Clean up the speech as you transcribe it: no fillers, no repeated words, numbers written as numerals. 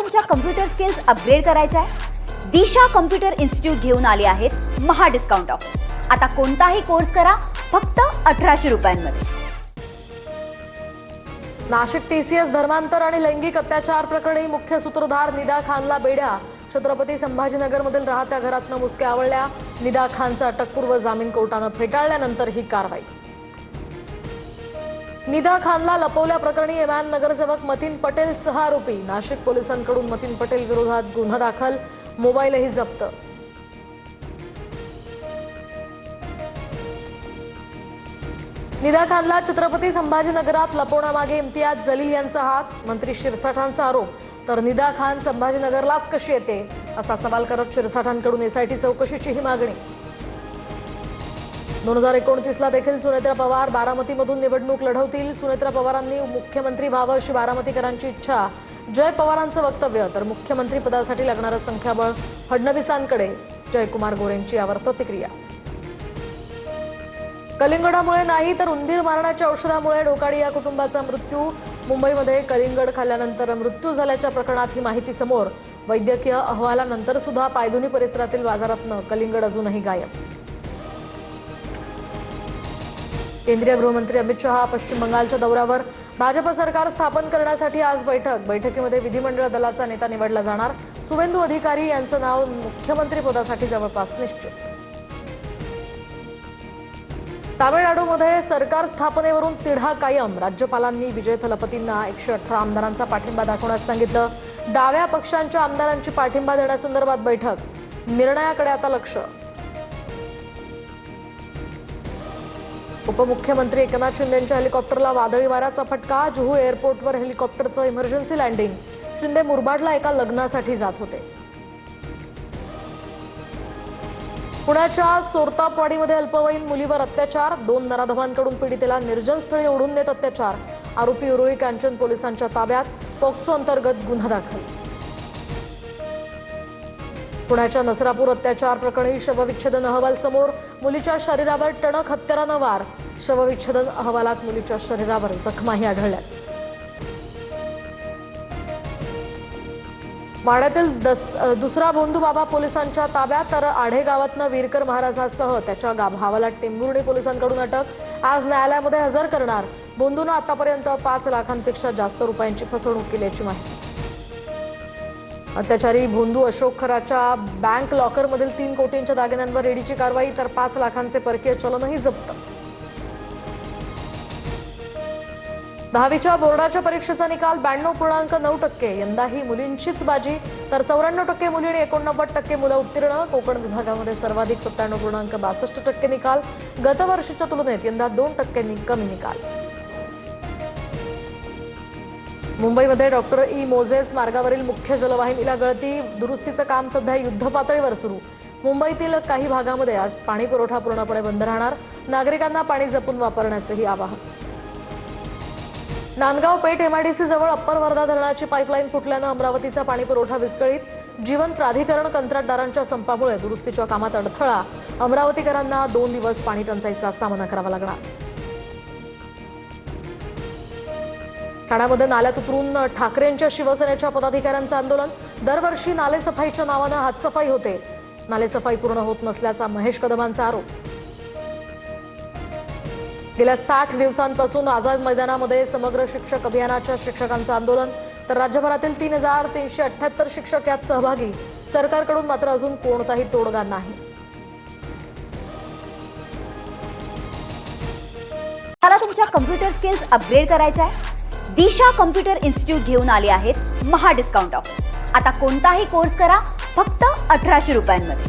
तुमच्या computer skills upgrade करायच्या आहे? दिशा कम्प्युटर इन्स्टिट्यूट घेऊन आले आहेत महा डिस्काउंट ऑफर. आता कोणताही कोर्स करा फक्त 1800 रुपयांमध्ये. नाशिक TCS धर्मांतर आणि लैंगिक अत्याचार प्रकरणी मुख्य सूत्रधार निदा खानला बेड्या. छत्रपती संभाजीनगरमधील राहत्या घरातनं मुसक्या आवळल्या. निदा खानचा अटकपूर्व जामीन कोर्टानं फेटाळल्यानंतर ही कारवाई. निदा खानला लपवल्याप्रकरणी एमआयएम नगरसेवक मतीन पटेल सह आरोपी. नाशिक पोलिसांकडून मतीन पटेल विरोधात गुन्हा दाखल. मोबाईलही जप्त. निदा खानला छत्रपती संभाजीनगरात लपवण्यामागे इम्तियाज जलील यांचा हात. मंत्री शिरसाठांचा आरोप. तर निदा खान संभाजीनगरलाच कशी येते असा सवाल करत शिरसाठांकडून SIT चौकशीचीही मागणी. 2029ला देखील सुनेत्रा पवार बारामतीमधून निवडणूक लढवतील. सुनेत्रा पवारांनी मुख्यमंत्री व्हावं अशी बारामतीकरांची इच्छा. जय पवारांचं वक्तव्य. तर मुख्यमंत्री पदासाठी लागणारं संख्याबळ फडणवीसांकडे. जयकुमार गोरेंची यावर प्रतिक्रिया. कलिंगडामुळे नाही तर उंदीर मारण्याच्या औषधामुळे डोकाडी या कुटुंबाचा मृत्यू. मुंबईमध्ये कलिंगड खाल्ल्यानंतर मृत्यू झाल्याच्या प्रकरणात ही माहिती समोर. वैद्यकीय अहवालानंतर सुद्धा पायधुनी परिसरातील बाजारातनं कलिंगड अजूनही गायब. केंद्रीय गृहमंत्री अमित शहा पश्चिम बंगालच्या दौऱ्यावर. भाजप सरकार स्थापन करण्यासाठी आज बैठक. बैठकीमध्ये विधिमंडळ दलाचा नेता निवडला जाणार. सुवेंदू अधिकारी यांचं नाव मुख्यमंत्री पदासाठी जवळपास निश्चित. तामिळनाडूमध्ये सरकार स्थापनेवरून तिढा कायम. राज्यपालांनी विजय थलपतींना 118 आमदारांचा पाठिंबा दाखवण्यास सांगितलं. डाव्या पक्षांच्या आमदारांची पाठिंबा देण्यासंदर्भात बैठक. निर्णयाकडे आता लक्ष. उपमुख्यमंत्री एकनाथ शिंदेंच्या हेलिकॉप्टरला वादळी वाऱ्याचा फटका. जुहू एअरपोर्टवर हेलिकॉप्टरचं इमर्जन्सी लँडिंग. शिंदे मुरबाडला एका लग्नासाठी जात होते. पुण्याच्या सोरतापवाडीमध्ये अल्पवयीन मुलीवर अत्याचार. 2 नराधमांकडून पीडितेला निर्जन स्थळी ओढून नेत अत्याचार. आरोपी उरुळी कांचन पोलिसांच्या ताब्यात. पोक्सो अंतर्गत गुन्हा दाखल. पुण्याच्या नसरापूर अत्याचार प्रकरणी शवविच्छेदन अहवाल समोर. मुलीच्या शरीरावर टणक हत्यारानं वार. शवविच्छेदन अहवालात मुलीच्या शरीरावर जखमाही आढळल्या. माढ्यातील दुसरा भोंदू बाबा पोलिसांच्या ताब्यात. तर आढे गावातनं वीरकर महाराजासह त्याच्या भावाला टेंभुर्णी पोलिसांकडून अटक. आज न्यायालयामध्ये हजर करणार. भोंदूनं आतापर्यंत 5 लाखांपेक्षा जास्त रुपयांची फसवणूक केल्याची माहिती. अत्याचारी भोंदू अशोक खराच्या बँक लॉकरमधील 3 कोटींच्या दागिन्यांवर ईडीची कारवाई. तर 5 लाखांचे परकीय चलनही जप्त. 10वीच्या बोर्डाच्या परीक्षेचा निकाल 92.9%. यंदाही मुलींचीच बाजी. तर 94% मुली आणि 89% मुलं उत्तीर्ण. कोकण विभागामध्ये सर्वाधिक 97.62% निकाल. गतवर्षीच्या तुलनेत यंदा 2% कमी निकाल. मुंबईमध्ये डॉक्टर ई मोझेस मार्गावरील मुख्य जलवाहिनीला गळती. दुरुस्तीचं काम सध्या युद्धपातळीवर सुरू. मुंबईतील काही भागामध्ये आज पाणी पुरवठा पूर्णपणे बंद राहणार. नागरिकांना पाणी जपून वापरण्याचंही आवाहन. नांदगाव पेठ MIDC जवळ अप्पर वर्धा धरणाची पाईपलाईन फुटल्यानं अमरावतीचा पाणी पुरवठा विस्कळीत. जीवन प्राधिकरण कंत्राटदारांच्या संपामुळे दुरुस्तीच्या कामात अडथळा. अमरावतीकरांना 2 दिवस पाणी टंचाईचा सामना करावा लागणार. ठाण्यामध्ये नाल्यात उतरून ठाकरेंच्या शिवसेनेच्या पदाधिकाऱ्यांचं आंदोलन. दरवर्षी नालेसफाईच्या नावानं हातसफाई होते. नालेसफाई पूर्ण होत नसल्याचा महेश कदमांचा आरोप. गेल्या 60 दिवसांपासून आझाद मैदानामध्ये समग्र शिक्षक अभियानाच्या शिक्षकांचं आंदोलन. तर राज्यभरातील 3378 शिक्षक यात सहभागी. सरकारकडून मात्र अजून कोणताही तोडगा नाही. मला तुमच्या कम्प्युटर स्किल्स अपग्रेड करायच्या आहे? दिशा कम्प्युटर इन्स्टिट्यूट घेऊन आले आहेत महा डिस्काउंट ऑफर. आता कोणताही कोर्स करा फक्त 1800 रुपयांमध्ये.